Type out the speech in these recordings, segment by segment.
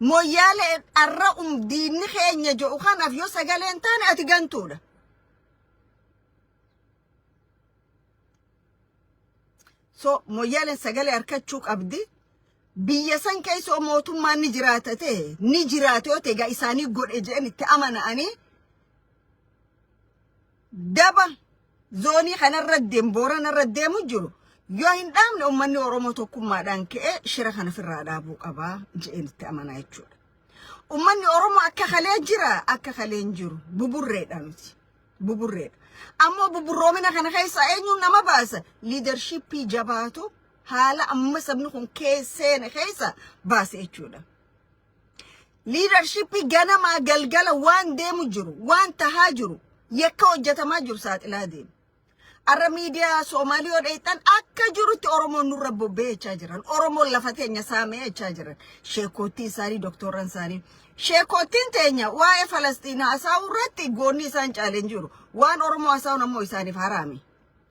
مويال الرأم دين خيني جو خان في يوسا قالين تاني أتقنتونا سو مويال سقالي أركتشوك أبدي بيسان كيسو موتو ما نجراتته تيغا إساني قول إجاني تأمن أني دابا زوني خانا الردين بوران الردين مجرو يو هندام لأماني ورموتو كما دانك شرخانا في الرادابو قبا جئين تأمن أيجور أماني ورمو أكا خلين جرا أكا خلين جرو ببوريد أمتي ببوريد أما ببرومنا خانا خيسا أينيو نما باسا leadership جاباتو حالا أما سبنكم كيسين خيسا باس إيجودا leadership جانا ما قلقلا وان ديمو جرو وان تهاجرو يكو جتما جرو سات الهدين الرميديا سوماليو ديتان أكا جروتي أورمو نوربو بيه چاجران أورمو لفتين يسامي چاجران شيكوتي ساري دكتوران ساري شيكوتين تينيا واي فلسطين أساو رتي غوني سان چالنجورو وان أورمو أساو نمو إساني فهرامي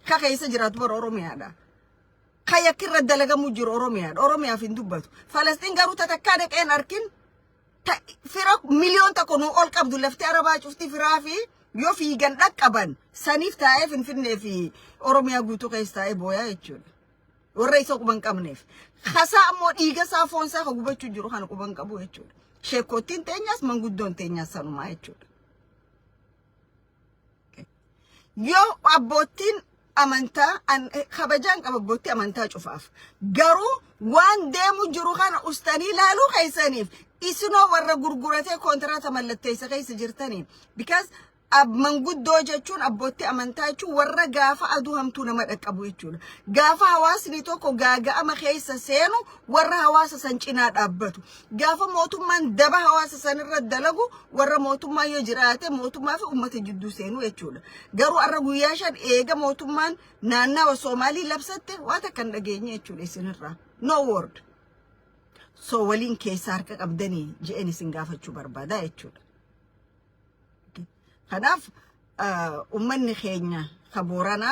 كاكا جرات بور أورمي هذا كايا كير الدلقة مجر أورمي في ندوبتو فلسطين غارو تتكادك إن أركين فرق مليون تكونو أول كابدو لفتي عربا شفتي فرافي يو في جندك أبان سنيف تايف إنفين في أوروميا غوتو كيستاي بويا يجون ورئيسو كمان كمنيف خسا أمور إيجا سافون سا خبوبة تجرو خانو كمان كابو يجون شيكوتين تينياس منغودون تينياس سانو ما يجون يو أبوتين أمانتا أن خبجان أبوتي أمانتا شوفاف غارو وان ديمو جرو خانا أستاني لالو خيسانيف إسنو ورا غرغرتي كونتراتا ملتيسا خيس جرتاني because ab mangud doja chun abbotti amantaa chun warra gaafa aduu hamtuu nama dhaqqabu jechuudha. Gaafa hawaasni tokko gaaga'ama keessa seenu warra hawaasa san cinaa dhaabbatu. Gaafa mootummaan daba hawaasa san irra dalagu warra mootummaa yoo jiraate mootummaa fi uummata jidduu seenu jechuudha. Garuu arra guyyaa shan eega mootummaan naannawa Soomaalii labsatte waan takkan dhageenye jechuudha isinirraa. No word. So waliin keessa harka qabdanii je'een isin gaafachuu barbaada jechuudha. Kanaaf ummanni keenya kaboorana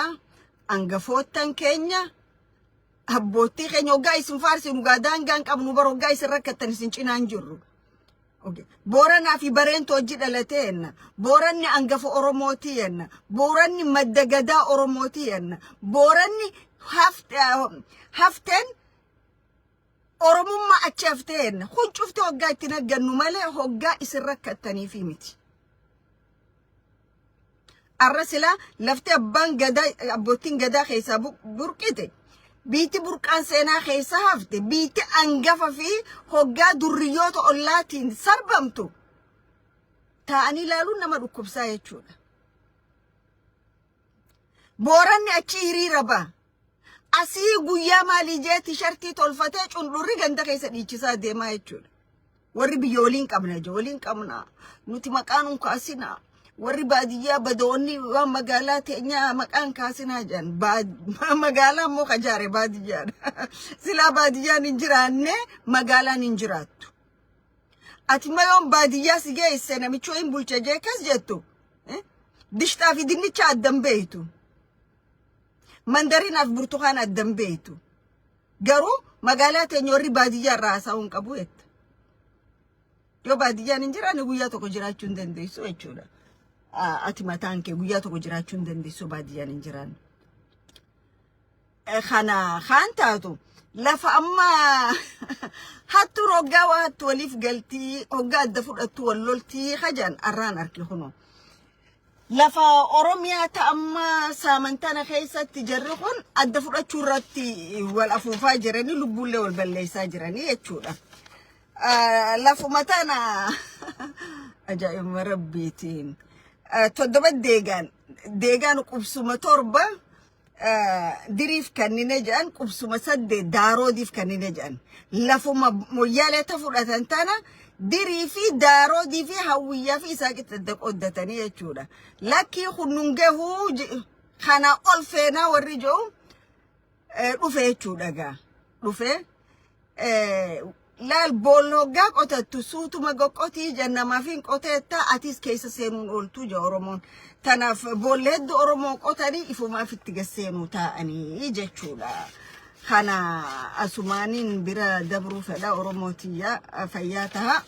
angafootan keenya abbootii keenya hoggaa isin faarsinu daangaan qabnu bar hoggaa isin rakkattan isin cinaan jirru. Booranaa fi Bareentu hojii dhalateenna booranni angafa Oromooti yenna booranni madda gadaa Oromooti yenna booranni hafteen Oromummaa achi hafteenna kun cufte hoggaa itti naggannu malee hoggaa isin rakkattaniifi miti. الرسلة لفت أبان جدا أبوتين جدا خيسا بركته بيتي بركان سينا خيسا هفته بيتي أنجف فيه هجا دريات أولاتين سربمتو تاني لالو نما ركوب سايتشونا بوراني أشيري ربا أسي قويا مالي جاتي شرطي تولفتاج ونوري جندا خيسا ديشيسا ديما يتشونا وري بيولين كمنا جولين كمنا نوتي مكانون كاسينا warri baadiyyaa badoonni waan magaalaa teenya maqaan kaasina jan magaalaa moo kajaare baadiyyaadha sila baadiyyaan hin jiraanne magaalaan hin jiraattu ati mayoon baadiyyaa si geesse namichoo hin bulche jee kas jettu dishtaa fi dinnicha addan beeytu mandarinaaf burtukaan addan beeytu garuu magaalaa teenya warri baadiyyaa irraa haasa'uun qabu jetta yoo baadiyyaan hin jiraanne guyyaa tokko jiraachuu hin dandeessu jechuudha. Ati mataan kee guyyaa tokko jiraachuu hin dandeessu baadiyyaan hin jiraan. Kana kaan taatu lafa amma hattu roggaa waa hattu waliif galtii hoggaa adda fudhattu wal loltii kajan arraan arki kuno. Lafa Oromiyaa ta'amma saamantana keessatti jarri kun adda fudhachuu irratti wal afuufaa jiranii lubbuullee wal balleessaa jiranii jechuudha. Lafuma tana ajaa'iba rabbiitiin. Toddoba deegaan qubsuma torba diriif kannine jedhan qubsuma saddeet daaroodiif kannine jedhan lafuma moyyaalee ta fudhatan tana dirii fi daaroodii fi hawwiyyaa fi isaa qixxadda qoddatanii jechuudha. Lakkii kunnun gahuu kana ol feenaa warri jiru dhufe jechuudha gaa dhufe laal boologgaa qotattu suutuma goqqotii jannamaafin qoteetta atis keessa seenuun ooltu ja Oromoon tanaaf boollee hedduu Oromoo qotanii ifumaaf itti gasseenuu taa'anii jechuudha. خنا أسمانين برا دبرو فدا أوروموتيا فياتها